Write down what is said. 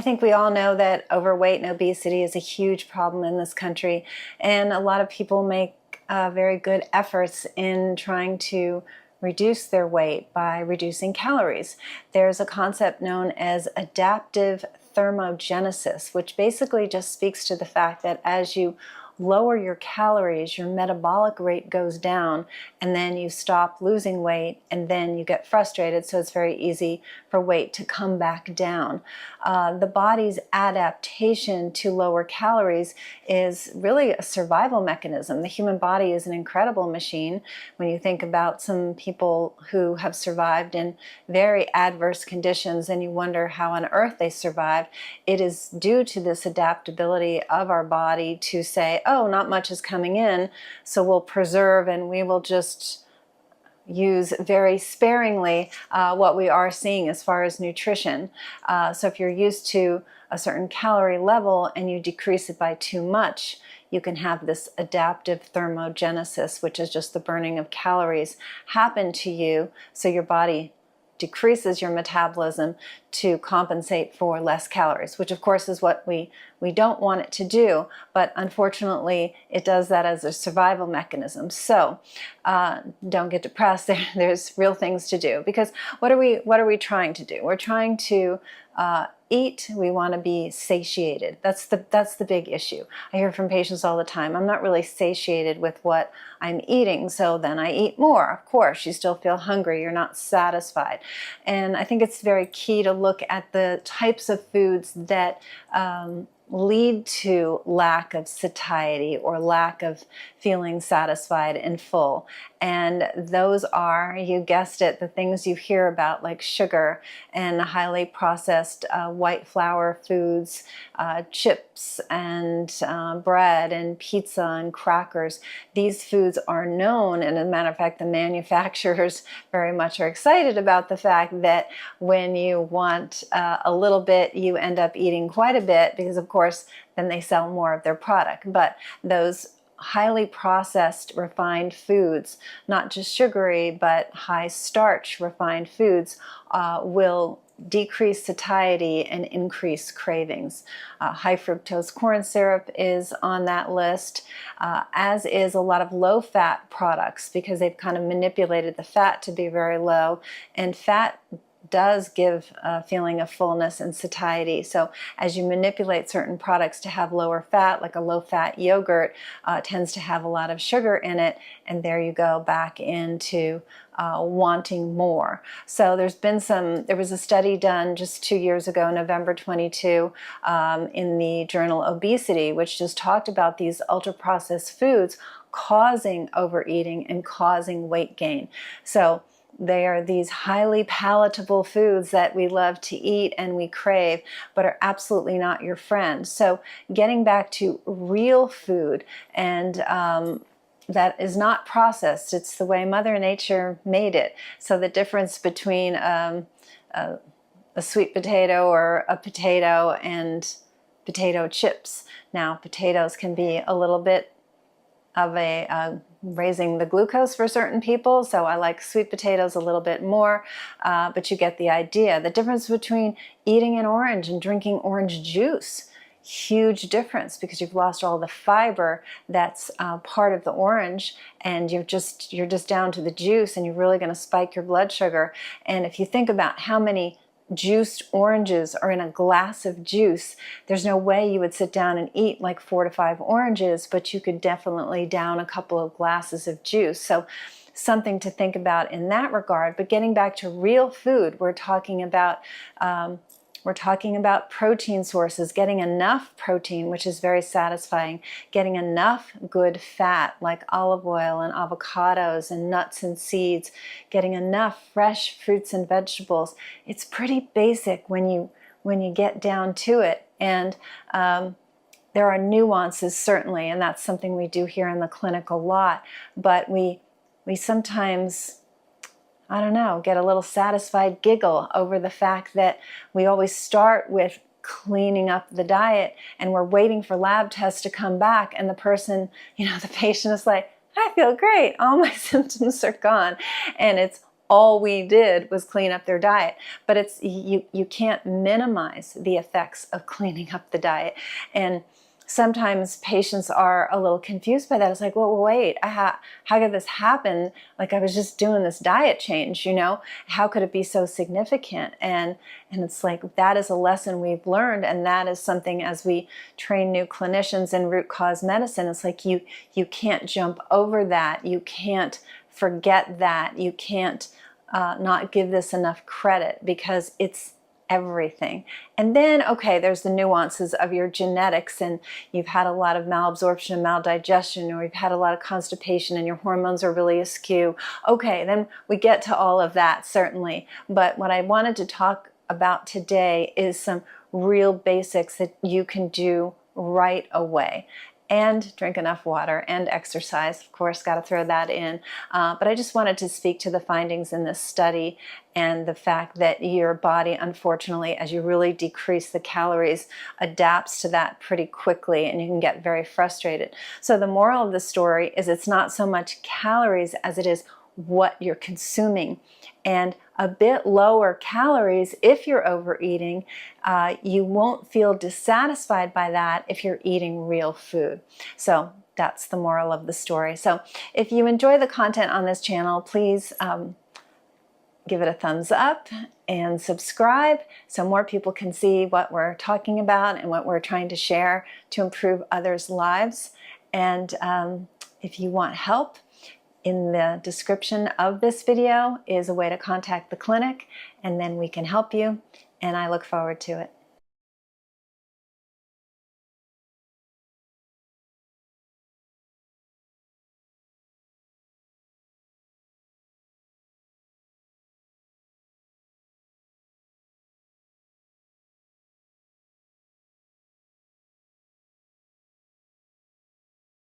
I think we all know that overweight and obesity is a huge problem in this country, and a lot of people make very good efforts in trying to reduce their weight by reducing calories. There's a concept known as adaptive thermogenesis, which basically just speaks to the fact that as you lower your calories, your metabolic rate goes down, and then you stop losing weight, and then you get frustrated, so it's very easy for weight to come back down. The body's adaptation to lower calories is really a survival mechanism. The human body is an incredible machine. When you think about some people who have survived in very adverse conditions and you wonder how on earth they survived, it is due to this adaptability of our body to say, oh, not much is coming in, so we'll preserve and we will just use very sparingly what we are seeing as far as nutrition. So if you're used to a certain calorie level and you decrease it by too much, you can have this adaptive thermogenesis, which is just the burning of calories, happen to you, so your body decreases your metabolism to compensate for less calories, which of course is what we don't want it to do, but unfortunately it does that as a survival mechanism. So don't get depressed. There's real things to do, because what are we trying to do? We're trying to eat. We want to be satiated. That's the big issue. I hear from patients all the time, I'm not really satiated with what I'm eating, so then I eat more. Of course, you still feel hungry, you're not satisfied. And I think it's very key to look at the types of foods that lead to lack of satiety or lack of feeling satisfied and full. And those are, you guessed it, the things you hear about, like sugar and highly processed white flour foods, chips and bread and pizza and crackers. These foods are known, and as a matter of fact, the manufacturers very much are excited about the fact that when you want a little bit, you end up eating quite a bit, because of course then they sell more of their product. But those highly processed refined foods, not just sugary but high starch refined foods, will decrease satiety and increase cravings. High fructose corn syrup is on that list, as is a lot of low-fat products, because they've kind of manipulated the fat to be very low, and fat does give a feeling of fullness and satiety. So as you manipulate certain products to have lower fat, like a low-fat yogurt tends to have a lot of sugar in it, and there you go back into wanting more. So there was a study done just 2 years ago, November 22, in the journal Obesity, which just talked about these ultra-processed foods causing overeating and causing weight gain. So they are these highly palatable foods that we love to eat and we crave, but are absolutely not your friend. So getting back to real food, and that is not processed. It's the way Mother Nature made it. So the difference between a sweet potato or a potato and potato chips. Now, potatoes can be a little bit of a raising the glucose for certain people, so I like sweet potatoes a little bit more, but you get the idea. The difference between eating an orange and drinking orange juice, huge difference, because you've lost all the fiber that's part of the orange, and you're just down to the juice, and you're really going to spike your blood sugar. And if you think about how many juiced oranges are in a glass of juice, there's no way you would sit down and eat like 4 to 5 oranges, but you could definitely down a couple of glasses of juice. So something to think about in that regard. But getting back to real food, we're talking about protein sources, getting enough protein, which is very satisfying, getting enough good fat like olive oil and avocados and nuts and seeds, getting enough fresh fruits and vegetables. It's pretty basic when you get down to it. And there are nuances, certainly, and that's something we do here in the clinic a lot, but we sometimes, I don't know, get a little satisfied giggle over the fact that we always start with cleaning up the diet, and we're waiting for lab tests to come back, and the person, the patient is like, I feel great, all my symptoms are gone. And it's all we did was clean up their diet. But it's you can't minimize the effects of cleaning up the diet. And sometimes patients are a little confused by that. It's like, well, wait, how could this happen? Like, I was just doing this diet change, you know? How could it be so significant? And it's like, that is a lesson we've learned, and that is something, as we train new clinicians in root cause medicine, it's like you can't jump over that. You can't forget that. You can't not give this enough credit, because it's everything. And then, okay, there's the nuances of your genetics, and you've had a lot of malabsorption and maldigestion, or you've had a lot of constipation and your hormones are really askew. Okay, then we get to all of that, certainly. But what I wanted to talk about today is some real basics that you can do right away. And drink enough water and exercise, of course, got to throw that in. But I just wanted to speak to the findings in this study and the fact that your body, unfortunately, as you really decrease the calories, adapts to that pretty quickly, and you can get very frustrated. So the moral of the story is it's not so much calories as it is what you're consuming. And a bit lower calories if you're overeating, you won't feel dissatisfied by that if you're eating real food. So that's the moral of the story. So if you enjoy the content on this channel, please give it a thumbs up and subscribe so more people can see what we're talking about and what we're trying to share to improve others' lives. And if you want help, in the description of this video is a way to contact the clinic, and then we can help you, and I look forward to it.